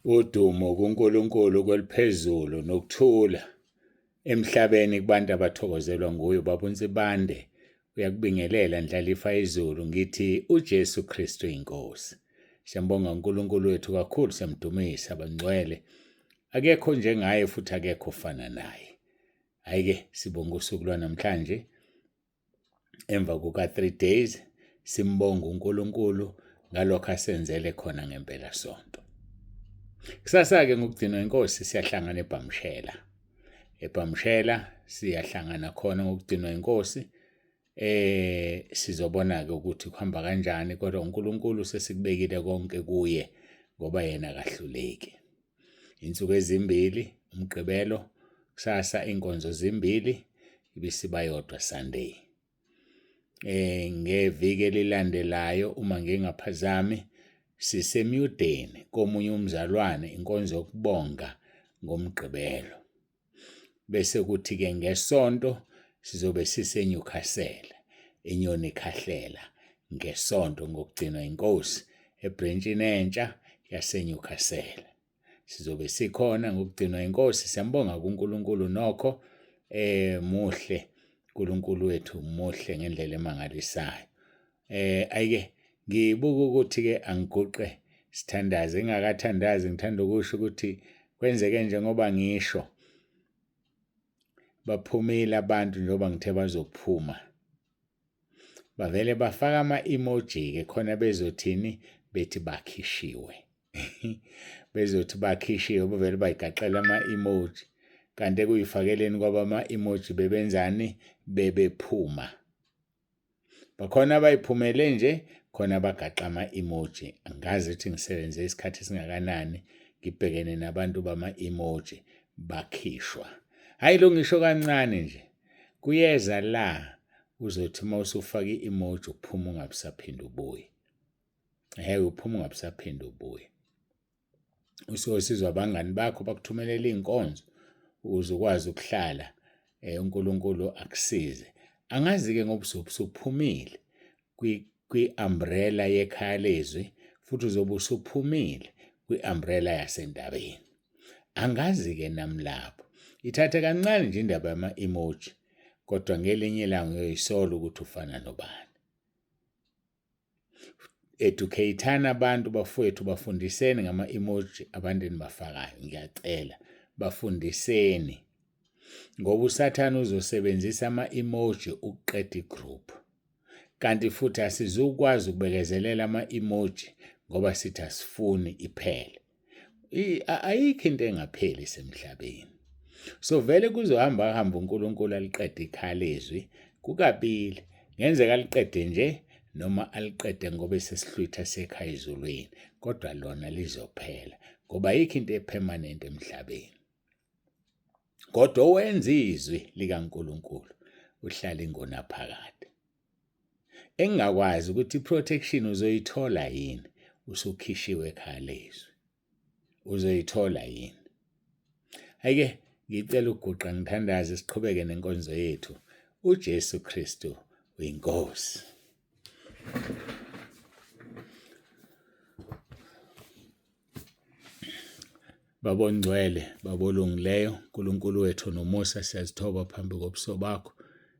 Udumo kuNkulunkulu kweliphezulu nokuthula emhlabeni kubantu abathokozelwa nguye. Baba uNsibande uyakubingelela ndlalifa izulu ngithi uJesu Kristu inkosi. Siyambonga uNkulunkulu wethu kakhulu, siyamdumisa abangcwele. Akekho njengaye futhi akekho ofana naye. Hayike sibonga usuku lwanamhlanje emva kuka-3 days simbonga uNkulunkulu ngalokho asenzele khona ngempela sonto. Kusasa-ke ngokugcinwa inkosi siyahlangana eBhamshela. eBhamshela siyahlangana khona ngokugcinwa inkosi. Sizobona-ke ukuthi kuhamba kanjani, kodwa uNkulunkulu sesikubekile konke kuye ngoba yena akahluleki. Insuku ezimbili, umgqibelo, kusasa inkonzo zimbili, ibisiba yodwa Sunday. Ngeviki elilandelayo uma ngingaphazami sisemyudeni komunye umzalwane, inkonzo yokubonga ngomgqibelo. Bese kuthi-ke ngesonto sizobe siseNyukhasela, eNyoni Khahlela, ngesonto ngokugcinwa inkosi ebrentshini entsha yaseNyukhasela. Sizobe sikhona ngokugcinwa inkosi. Siyambonga kuNkulunkulu nokho, muhle uNkulunkulu wethu, muhle ngendlela emangalisayo. Ayike ngibuka ukuthi-ke angiguqe sithandaze. Engakathandazi ngithanda ukusho ukuthi kwenzeke njengoba ngisho. Baphumile abantu njengoba ngithe bazophuma. Bavele bafaka ama-emoji-ke khona bezothini, bethi bakhishiwe. Bezothi bakhishiwe, bavele bayigaxela ama-emoji. Kanti ekuyifakeleni kwaba ama-emoji bebenzani? Bebephuma. Bakhona abayiphumele nje, khona bagaxa ama-emoji. Angazi ukuthi ngisebenze isikhathi esingakanani ngibhekene nabantu bama-emoji bakhishwa. Hayi lo ngisho kancane nje. Kuyeza la uzothi uma usufaka i-emoji uphuma ungabisaphinde ubuye. Uphuma ungabisaphinde ubuye. Usizwa abangani bakho bakuthumelela iy'nkonzo ukuze ukwazi ukuhlala, uNkulunkulu akusize. Angazi-ke ngoba usuphumile kwi-umbrella yekhaya lezwi, futhi uzobe usuphumile kwi-umbrella yasentabeni. Angazi-ke nami lapho. Ithathe kancane nje indaba yama-emoji, kodwa ngelinye ilanga uyoyisola ukuthi ufana nobani. Educate-ana abantu bafowethu, bafundiseni ngama-emoji abantu enibafakayo. Ngiyacela bafundiseni, ngoba uSathane uzosebenzisa ama-emoji ukuqeda igroup. Kanti futhi asizukwazi ukubekezelela ama-emoji ngoba sithi asifuni iphele. Ayikho into engapheli esemhlabeni. So vele kuzohamba uNkulunkulu aliqede ikhaya lezwi kukabili. Ngenzeka aliqede nje noma aliqede ngoba sesihlwitha sekhaya ezulwini, kodwa lona lizophela ngoba ayikho into epermanent emhlabeni. Kodwa owenza izwi likaNkulunkulu uhlala ingunaphakade. Engingakwazi ukuthi i-protection uzoyithola yini usukhishiwe ekhaya lezwi? Uzoyithola yini? Ayike ngicela ukuguqa ngithandaze, siqhubeke nenkonzo yethu. uJesu Kristu uyinkosi. Baba ongcwele, Baba olungileyo, uNkulunkulu wethu nomusa, siyazithoba phambi kobuso bakho.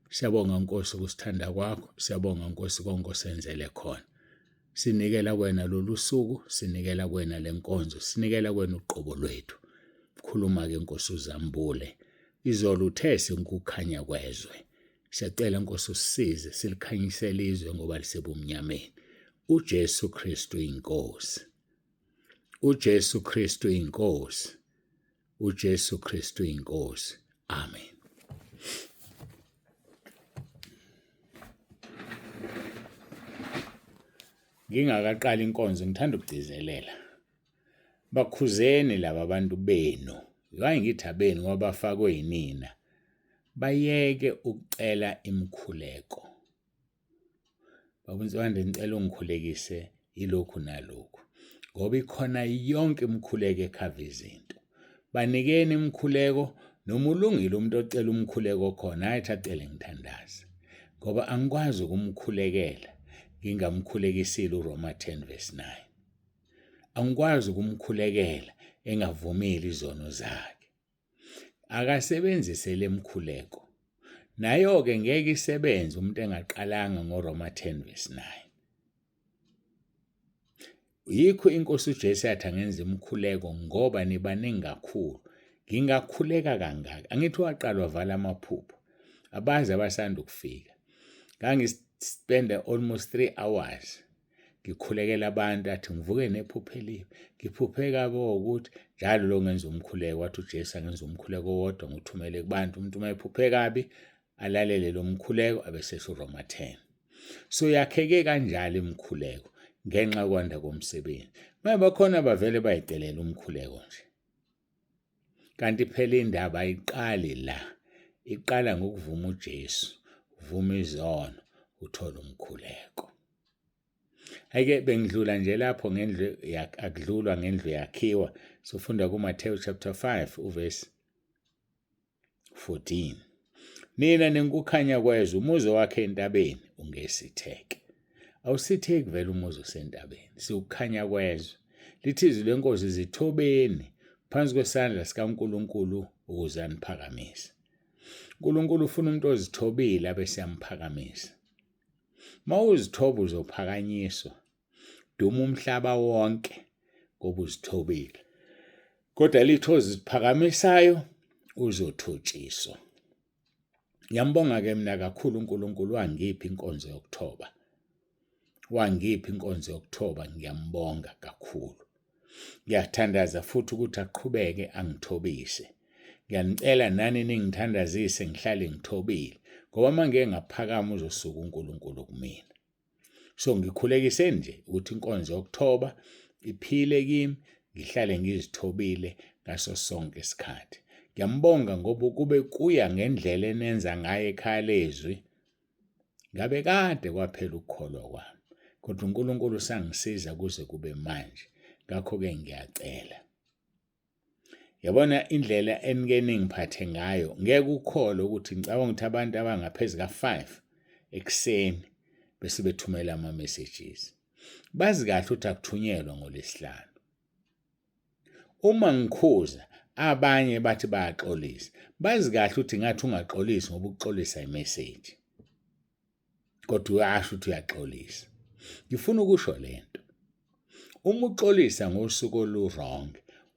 Siyabonga Nkosi ukusithanda kwakho, siyabonga Nkosi konke osenzele khona. Sinikela kwena lolu suku, sinikela kwena lenkonzo, sinikela kwena uqobo lwethu. Khuluma-ke Nkosi uzambule. Izolo uthe singukukhanya kwezwe. Siyacela Nkosi usisize silikhanyisele izwe ngoba lisebumnyameni. uJesu Kristu inkosi. uJesu Kristu inkosi. uJesu Kristu inkosi. Amen. Ngingakaqali inkonzo ngithanda ukugcizelela. Bakhuzeni laba bantu benu. Hayi ngithi abenu ngoba bafakwe yinina. Bayeke ukucela imikhuleko. Baba uNsibande, ngicela ungikhulekise ilokhu nalokhu, ngoba ikhona yonke imikhuleko ekhava izinto. Banikeni imikhuleko, noma ulungile umuntu ocela umkhuleko khona, hayi acele ngithandaze, ngoba angikwazi ukumkhulekela ngingamkhulekisile uRoma 10 verse 9. Angikwazi ukumkhulekela engavumeli izono zakhe. Akasebenzise lemkhuleko. Nayo-ke ngeke isebenze umuntu engaqalanga ngoRoma 10:9. Yikho inkosi uJesu yathi angenza imkhuleko ngoba nibaningi kakhulu. Ngingakhuleka kangaka. Angithi waqala wavala amaphupho. Abazi abasanda ukufika. Ngangispenda almost 3 hours. Ngikhulekela abantu athi ngivuke nephupho elibi. Ngiphuphe kabi ukuthi njalo lo ngenza umkhuleko wathi uJesu angenza umkhuleko wodwa ngothumele kubantu. Umuntu mayephuphe kabi alalele lo mkhuleko abesesho uRoma 10. So yakheke kanjalo imkhuleko ngenxa yokwanda komsebenzi. Manje khona bavele bayicelela umkhuleko nje. Kanti phela indaba ayiqali la. Iqala ngokuvuma uJesu, uvuma izono, uthola umkhuleko. Ake bengidlula nje lapho ngendlu akudlulwa ngendlu yakhiwa. Sifunda kuMathewu chapter 5 uverse 14. Nina nenkukhanya kwezwe, umuzo wakhe entabeni ungesitheke. Awusitheki vele umuzo osentabeni, siukhanya kwezwe. Lithi izwi lenkosi zithobeni phansi kwesandla sikaNkulunkulu ukuze aniphakamise. uNkulunkulu ufuna umuntu ozithobile abese yamphakamisa. Mawuzithoba uzophakanyiswa. Duma umhlaba wonke ngoba uzithobile. Kodwa lithi oziphakamisayo uzothotshiswa. Ngiyambonga ke mina kakhulu uNkulunkulu wangipha inkonzo yokuthoba. Wangipha inkonzo yokuthoba, ngiyambonga kakhulu. Ngiyathandaza futhi ukuthi aqhubeke angithobise. Ngiyanicela nani ningithandazise ngihlale ngithobile ngoba manje ngaphakama uzosuka uNkulunkulu kumina. So ngikhulekise nje ukuthi inkonzo yokuthoba iphile kimi, ngihlale ngizithobile ngaso sonke isikhathi. Ngiyambonga ngoba kube kuya ngendlela enenza ngayo ekhaya lezwi. Ngabe kade kwaphela ukukholwa kwami. Kodwa uNkulunkulu sangisiza kuze kube manje. Ngakho-ke ngiyacela. Yabona indlela enike ningiphathe ngayo. Ngeke ukholwe ukuthi ngicabanga ukuthi abantu abangaphezulu ka5 ekseni bese bethumela ama-messages. Bazi kahle ukuthi akuthunyelwa ngoLwesihlanu. Uma ngikhuza abanye bathi bayaxolisa. Bazi kahle ukuthi ngathi ungaxolisi ngoba ukuxolisa imessage. Kodwa uyasho ukuthi uyaxolisa. Ngifuna ukusho lento. Uma uxolisa ngosuku olu-wrong,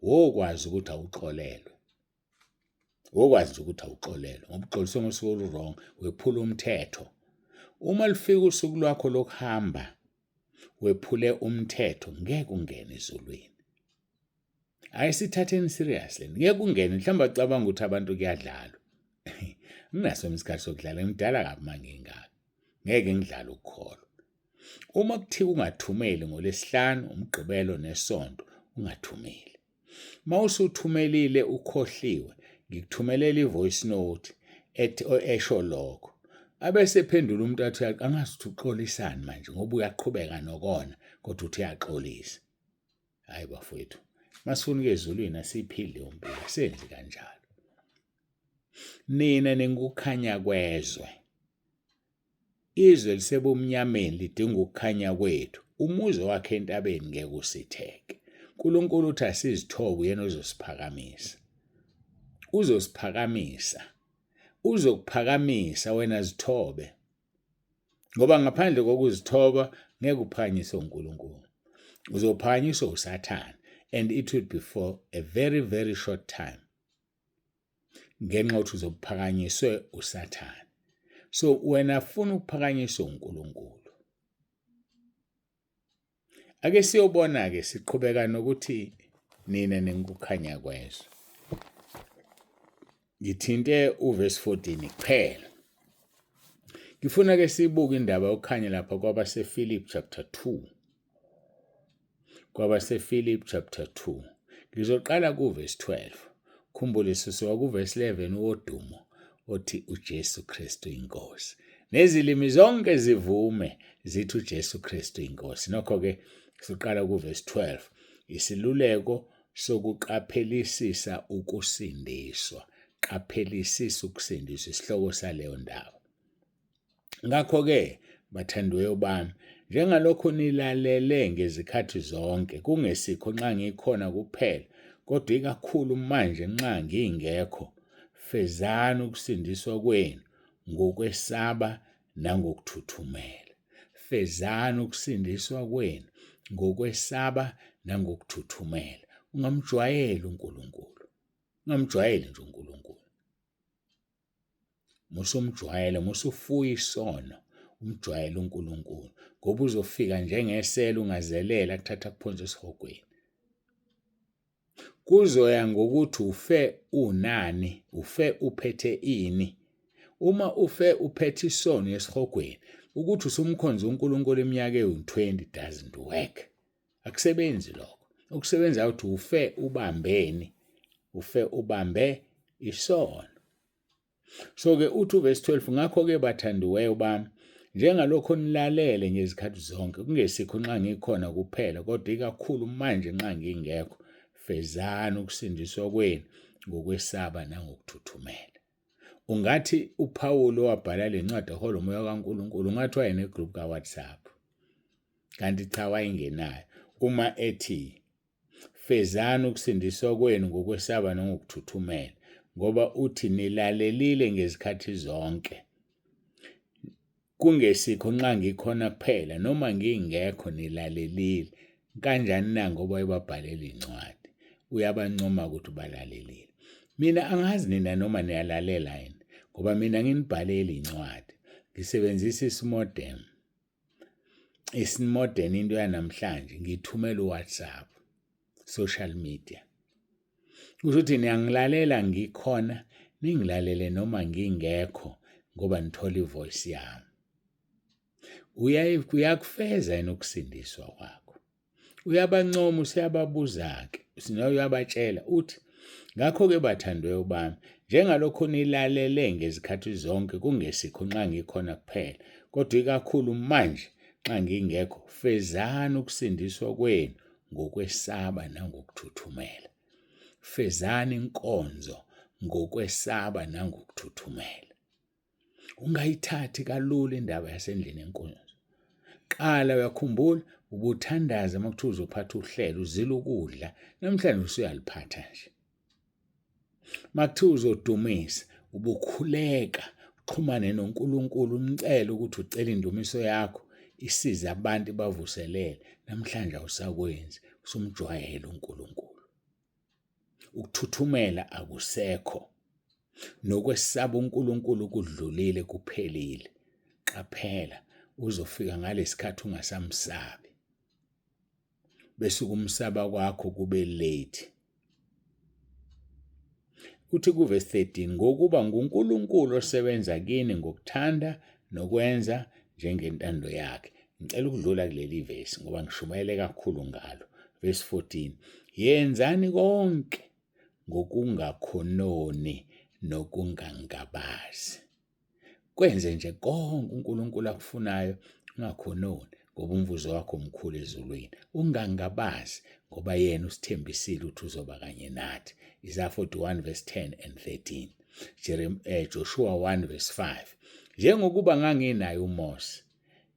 wokwazi ukuthi awuxolelwe. Wokwazi ukuthi awuxolelwe. Ngoba uxolisa ngosuku olu-wrong, wephula umthetho. Uma lifika usuku lwakho lokuhamba, wephule umthetho, ngeke ungene ezulwini. Ayisithatheni seriously. Ngeke ungene, mhlawumbe acabanga ukuthi abantu kuyadlalwa. Nginaso isikhathi sokudlala, ngidala kabi manje ngaka. Ngeke ngidlale ukukholwa. Uma kuthiwa ungathumeli ngoLwesihlanu, uMgqibelo neSonto, ungathumeli. Mawusuthumelile ukhohliwe, ngikuthumelela ivoice note esho lokho. Abese phendula umuntu athi angazi ukuthi uxolisani manje ngoba uyaqhubeka nokona kodwa uthi uyaxolisa. Hayi bafowethu. Masifuna ezulwini asiphile umpilo, senze kanjalo. Nina nenkukhanya kwezwe. Izwe lisebumnyameni lidinga ukukhanya kwethu. Umuzo wakhe entabeni ngeke usitheke. uNkulunkulu uthi asizithobe yena uzosiphakamisa. Uzosiphakamisa. Uzokuphakamisa wena zithobe. Ngoba ngaphandle kokuzithoba ngeke uphakanyiswe uNkulunkulu. Uzophakanyiswa uSathane and it will be for a very very short time. Ngenxa yokuthi uzophakanyiswe uSathane. So wena ufuna ukuphakanyiswa uNkulunkulu. Ake siyobona ke siqhubeka nokuthi nina nenkukhanya kwezwe. Ngithinte uverse 14 kuphela. Ngifuna ke sibuke indaba yokukhanya lapha kwabasePhilip chapter 2. KwabasePhilip chapter 2. Ngizoqala kuverse 12. Khumbule sisuka kuverse 11 wodumo othi uJesu Kristu inkosi. Nezilimi zonke zivume zithi uJesu Kristu inkosi. Nokho ke siqala kuverse 12. Isiluleko sokuqaphelisisa ukusindiswa. Qaphelisisa ukusindiswa isihloko saleyo ndaba. Ngakho ke bathandiweyo bami, njengalokho nilalele ngezikhathi zonke kungesikho nxa ngikhona kuphela kodwa ikakhulu manje nxa ngingekho fezani ukusindiswa kwenu ngokwesaba nangokuthuthumela. Fezani ukusindiswa kwenu ngokwesaba nangokuthuthumela. Ungamjwayeli uNkulunkulu. Ungamjwayeli nje uNkulunkulu. Musumjwayela, musufuya isono, umjwayele uNkulunkulu. Ngoba uzofika njengesela ungazelela kuthatha kuphonsa esihogweni. Kuzoya ngokuthi ufe unani, ufe uphethe ini. Uma ufe uphethe isono esihogweni, ukuthi usumkhonza uNkulunkulu iminyaka ewu-20 doesn't work. Akusebenzi lokho. Okusebenza ukuthi ufe ubambeni, ufe ubambe isono. So-ke uthi uverse 12, ngakho-ke bathandiweyo bami, njengalokho nilalele ngezikhathi zonke, kungesikho nxa ngikhona kuphela, kodwa ikakhulu manje nxa ngingekho, fezani ukusindiswa kwenu ngokwesaba nangokuthuthumela. Ungathi uPawulo wabhala le ncwadi ahola umoya kaNkulunkulu, ungathi wayenegroup ka-WhatsApp, kanti cha wayingenayo. Uma ethi fezani ukusindiswa kwenu ngokwesaba nangokuthuthumela, ngoba uthi nilalelile ngezikhathi zonke, kungesikho nxa ngikhona kuphela, noma ngingekho nilalelile. Kanjani na ngoba uyababhalela incwadi, uyabancoma ukuthi balalelile. Mina angazi nina noma niyalalela yini, ngoba mina nginibhalela incwadi, ngisebenzisa isimodern. Isimodern into yanamhlanje ngithumela uWhatsApp, social media. Ukuthi niyangilalela ngikhona, ningilalele noma ngingekho, ngoba nithola ivoice yami. Uyakufeza yini ukusindiswa kwakho? Uyabancoma, usiyababuza-ke, uyabatshela uthi, ngakho-ke bathandwe bami, njengalokho nilalele ngezikhathi zonke, kungesikho nxa ngikhona kuphela, kodwa ikakhulu manje nxa ngingekho, fezani ukusindiswa kwenu ngokwesaba nangokuthuthumela. Fezani inkonzo ngokwesaba nangokuthuthumela. Ungayithathi kalula indaba yasendlini enkonzo. Qala uyakhumbula ubuthandaza makuthiwa uzophatha uhlelo, uzila ukudla, namhlanje usuyaliphatha nje. Makuthiwa uzodumisa, ubukhuleka, uxhumane noNkulunkulu, umcele ukuthi ucela indumiso yakho isize abantu bavuselele, namhlanje awusakwenzi, usumjwayela uNkulunkulu. Ukuthuthumela akusekho, nokwesaba uNkulunkulu kudlulile, kuphelile. Qaphela, uzofika ngalesikhathi ungasamsabi, bese ukumsaba kwakho kube late. Uthi kuverse 13, ngokuba nguNkulunkulu osebenza kini ngokuthanda nokwenza njengentando yakhe. Ngicela ukudlula kuleli verse ngoba ngishumayele kakhulu ngalo. Verse 14, yenzani konke ngokungakhononi nokungangabazi. Kwenze nje konke uNkulunkulu akufunayo, ungakhononi, ngoba umvuzo wakho omkhulu ezulwini. Ungangabazi, ngoba yena usithembisile ukuthi uzoba kanye nathi. Isaiah 41 verse 10 and 13. Joshua 1 verse 5. Njengokuba nganginayo uMose,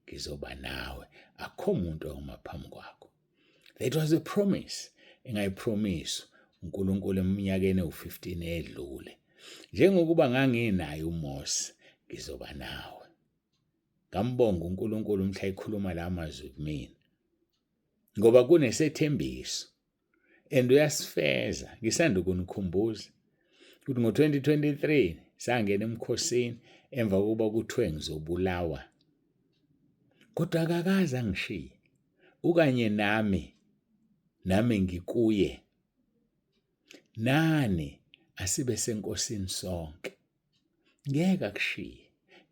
ngizoba nawe. Akho muntu ongoma phambi kwakho. That was a promise engayipromise uNkulunkulu eminyakeni ewu-15 edlule. Njengokuba nganginayo uMose, ngizoba nawe. Ngambonga uNkulunkulu mhla ekhuluma la mazwi kumina, ngoba kunesethembiso and uyasifeza. Ngisanda ukunikhumbuza ukuthi ngo-2023 sangena emkhosini emva kokuba kuthiwe ngizobulawa, kodwa akakaze angishiye. Ukanye nami ngikuye. Nani asibe senkosini sonke. Ngeke akushiye,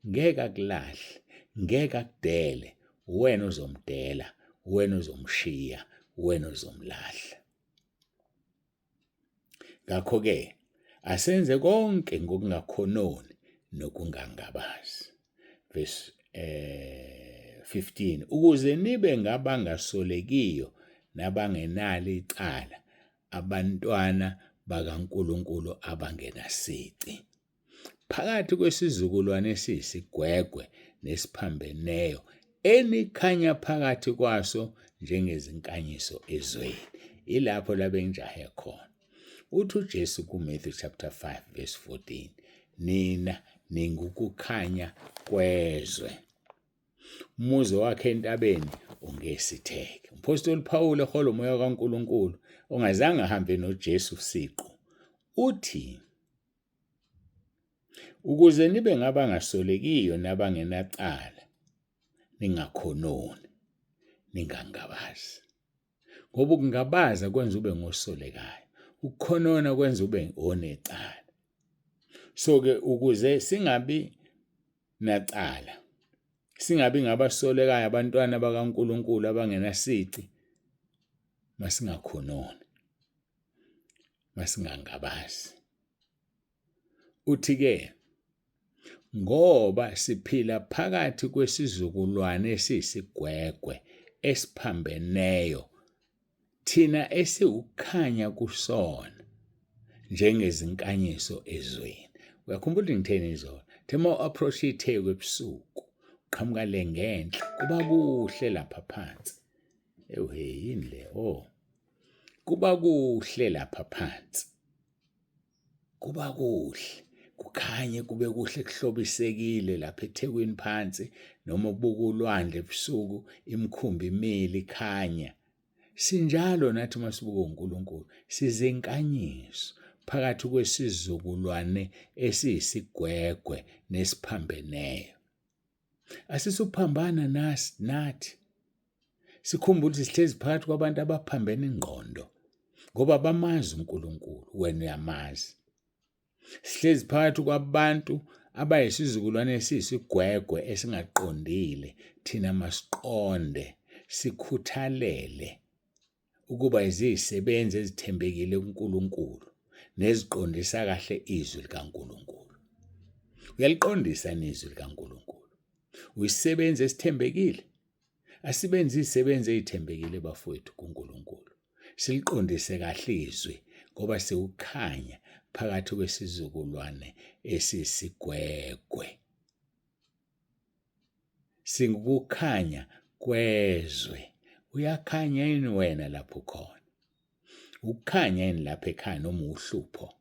ngeke akulahle, ngeke akudele. Wena uzomdela, wena uzomshiya, wena uzomlahla. Ngakho-ke asenze konke ngokungakhononi nokungangabazi. Verse 15, ukuze nibe ngabangasolekiyo nabangenalo icala, abantwana bakaNkulunkulu abangenasici, phakathi kwesizukulwane esiyisigwegwe nesiphambeneyo, enikhanya phakathi kwaso njengezinkanyiso ezweni. Ilapho la bengijahe khona. Uthi uJesu kuMatthew chapter 5 verse 14, nina ningukukhanya kwezwe. Umuzi wakhe entabeni ungesitheke. Umpostoli Paul ehola umoya kaNkulunkulu ongazange ahambe noJesu siqu. Uthi ukuze nibe ngabangasolekiyo nabangenacala, ningakhononi, ningangabazi. Ngoba ukungabaza kwenza ube ngosolekayo, ukukhonona kwenza ube onecala. So-ke ukuze singabi nacala, singabi ngabasolekayo abantwana bakaNkulunkulu abangenasici, masingakhononi, masingangabazi. Uthi-ke, ngoba siphila phakathi kwesizukulwane esiyisigwegwe esiphambeneyo, thina esiwukukhanya kusona njengezinkanyiso ezweni. Uyakhumbula ngitheni izolo? Thema u-approach itheku ebusuku, uqhamuka le ngenhla, kuba kuhle lapha phansi. Yini le? Kuba kuhle lapha phansi. Kuba kuhle. Kukhanye kube kuhle kuhlobisekile lapha ethekwini phansi, noma ubuka ulwandle ebusuku, imikhumbi imile ikhanya. Sinjalo nathi masibuka uNkulunkulu, sizenkanyiso phakathi kwesizukulwane esiyisigwegwe nesiphambeneyo. Asisuphambana nathi. Sikhumbule ukuthi sihlezi phakathi kwabantu abaphambene ingqondo, ngoba bamazi uNkulunkulu, wena uyamazi. Sihlezi phakathi kwabantu abayisizukulwane esiyisigwegwe esingaqondile, thina masiqonde, sikhuthalele ukuba izisebenzi ezithembekile kuNkulunkulu neziqondisa kahle izwi likaNkulunkulu. Uyaliqondisa izwi likaNkulunkulu. Uyisebenzi esithembekile. Asibenze izisebenzi ezithembekile bafowethu kuNkulunkulu. Siliqondise kahle izwi ngoba sewukhanya phakathi kwesizukulwane esiyisigwegwe. Singukukhanya kwezwe. Uyakhanya yini wena lapho khona? Ukukhanya yini lapha ekhaya noma uhlupho?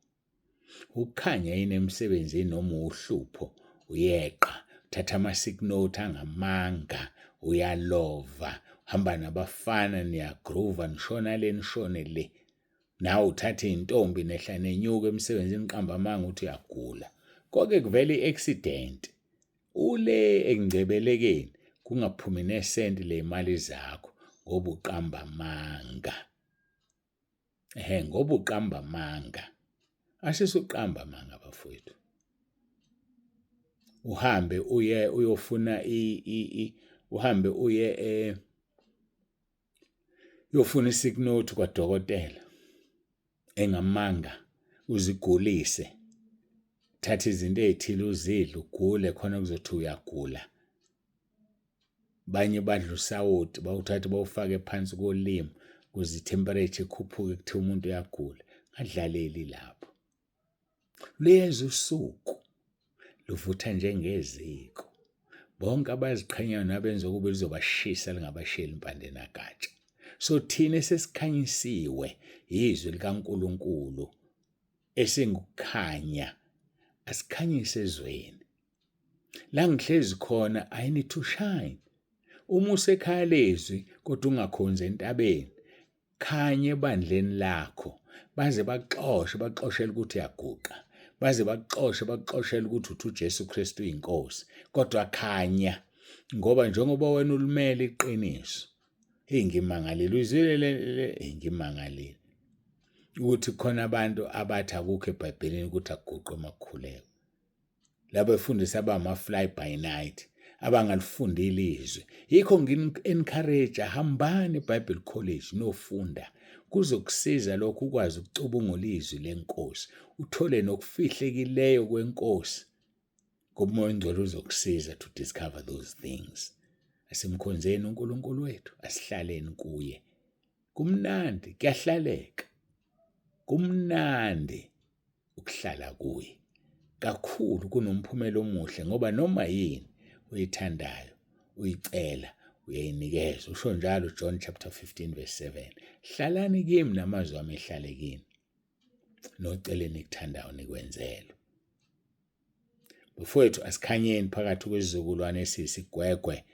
Ukukhanya yini emsebenzini noma uhlupho? Uyeqa, uthatha ama-sick note angamanga, uyalova, hamba nabafana niyagroova, nishona le nishone le. Nawe uthatha intombi nehla nenyuka emsebenzini qamba amanga uthi uyagula. Konke kuvela i-accident. Ule engcebelekeni kungaphumi nesenti lezimali zakho ngoba uqamba amanga. Ngoba uqamba amanga. Asisuqamba amanga bafowethu. Uhambe uye uyofuna uhambe uye uyofuna i-sick note kwadokotela engamanga, uzigulise. Thatha izinto ezithile uzidle ugule khona kuzothi uyagula. Banye badla usawoti bawuthatha bawufake phansi kolimi ukuze i-temperature ikhuphuke kuthiwa umuntu uyagula. Ngadlaleli lapho. Luyeza usuku luvutha njengeziko. Bonke abaziqhenyayo nabenza ukuba lizobashisa lingabashiyeli impande nagatsha. So thina esesikhanyisiwe izwi likaNkulunkulu esingukukhanya, asikhanyise ezweni. La ngihlezi khona, I need to shine. Uma usekhaya lezwi kodwa ungakhonzi entabeni, khanye ebandleni lakho, baze baxoshele ukuthi uyaguqa, baze baxoshele ukuthi uthi uJesu Kristu uyinkosi, kodwa khanya, ngoba njengoba wena ulimele iqiniso. Ngimangalile, uzwile ngimangalile ukuthi khona abantu abathi akukho eBhayibhelini ukuthi akuguqwe makukhuleka. Labo befundisa abama-fly by night, abangalifundile izwi. Yikho ngini-encourage, hambani eBible College nofunda. Kuzokusiza lokho ukwazi ukucubungula izwi lenkosi, uthole nokufihlekileyo kwenkosi. Ngoba uMoya oNgcwele uzokusiza to discover those things. Asimkhonzeni uNkulunkulu wethu, asihlaleni kuye. Kumnandi, kuyahlaleka. Kumnandi ukuhlala kuye. Kakhulu kunomphumela omuhle ngoba noma yini uyithandayo, uyicela, uyayinikeza. Usho njalo John chapter 15 verse 7. Hlalani kimi namazwi ami ehlale kini. nocela nikuthandayo nikwenzele. Bafowethu, asikhanyeni phakathi kwesizukulwane esiyisigwegwe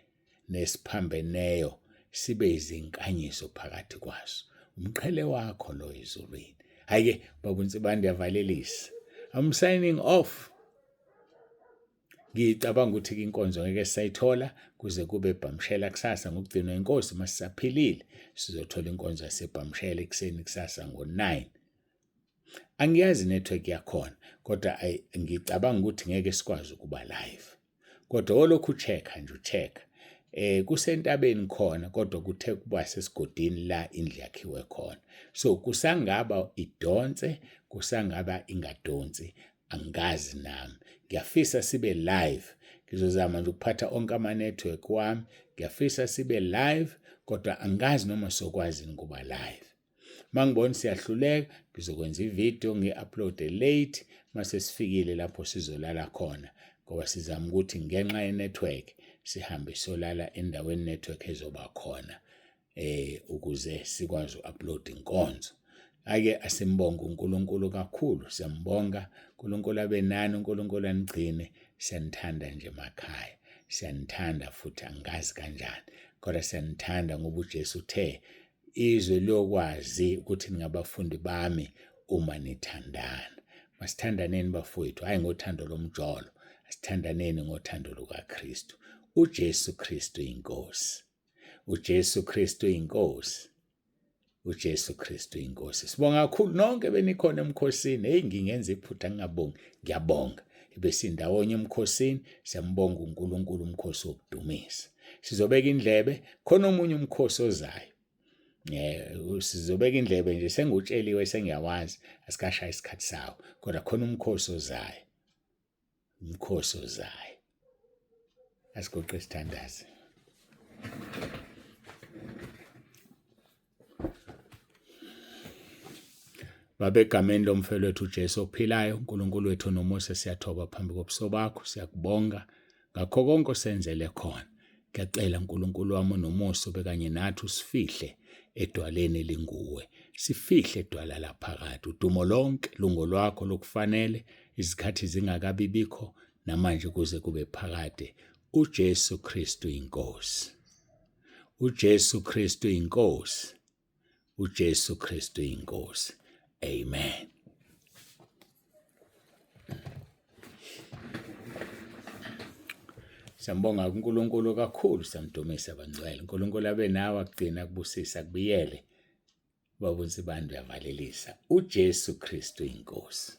nesiphambeneyo sibe izinkanyiso phakathi kwaso. Umqhele wakho lo ezulwini. Hayi-ke Baba uNsibande ndiyavalelisa. I'm signing off. Ngicabanga ukuthi inkonzo ngeke sisayithola kuze kube bhamshela kusasa ngokugcinwa inkosi masisaphilile. Sizothola inkonzo yasebhamshela ekuseni kusasa ngo-9. Angiyazi network yakhona kodwa ngicabanga ukuthi ngeke sikwazi ukuba live. Kodwa olokhu uchecka nje uchecka. Kusentabeni khona kodwa kuthe kuba sesigodini la indlu yakhiwe khona. So kusangaba idonse, kusangaba ingadonsi, angazi nami. Ngiyafisa sibe live. Ngizozama nje ukuphatha onke ama-network wami. Ngiyafisa sibe live kodwa angazi noma sokwazi ukuba live. Mangibona siyahluleka ngizokwenza ivideo ngi-uploade late mase sifikile lapho sizolala khona ngoba sizama ukuthi ngenxa ye-network sihambe solala endaweni network ezoba khona ukuze sikwazi u-upload inkonzo. Ake asimbonge uNkulunkulu kakhulu, siyambonga uNkulunkulu abenani, uNkulunkulu anigcine, siyanithanda nje emakhaya. Siyanithanda futhi angazi kanjani kodwa siyanithanda ngoba uJesu uthe izwe lokwazi ukuthi ningabafundi bami uma nithandana. Masithandaneni bafowethu, hayi ngothando lomjolo, asithandaneni ngothando lukaKristu. uJesu Kristu inkosi. uJesu Kristu inkosi. uJesu Kristu inkosi. Sibonga kakhulu nonke benikhona emkhosini. Hey, ngingenza iphutha ngingabongi. Ngiyabonga. Ibesindawonye emkhosini, siyambonga uNkulunkulu umkhosi wokudumisa. Sizobeka indlebe, khona omunye umkhosi ozayo. Sizobeka indlebe nje sengutsheliwe sengiyawazi, asikashaya isikhathi sawo. Kodwa khona umkhosi ozayo. Umkhosi ozayo. Asigoqe isithandazi. Baba, egameni lomfelo wethu uJesu ophilayo, uNkulunkulu wethu nomusa, siyathoba phambi kobuso bakho, siyakubonga ngakho konke osenzele khona. Ngiyacela uNkulunkulu wami nomusa ube kanye nathi usifihle edwaleni linguwe. Sifihle edwala laphakathi. Udumo lonke lungo lwakho lokufanele, izikhathi zingakabi bikho namanje kuze kube phakade. uJesu Kristu inkosi. uJesu Kristu inkosi. uJesu Kristu inkosi. Amen. Siyambonga uNkulunkulu kakhulu, siyamdumisa abangcwele. uNkulunkulu abe nawe akugcina kubusisa kubiyele. Baba uNsibande uyavalelisa. uJesu Kristu inkosi.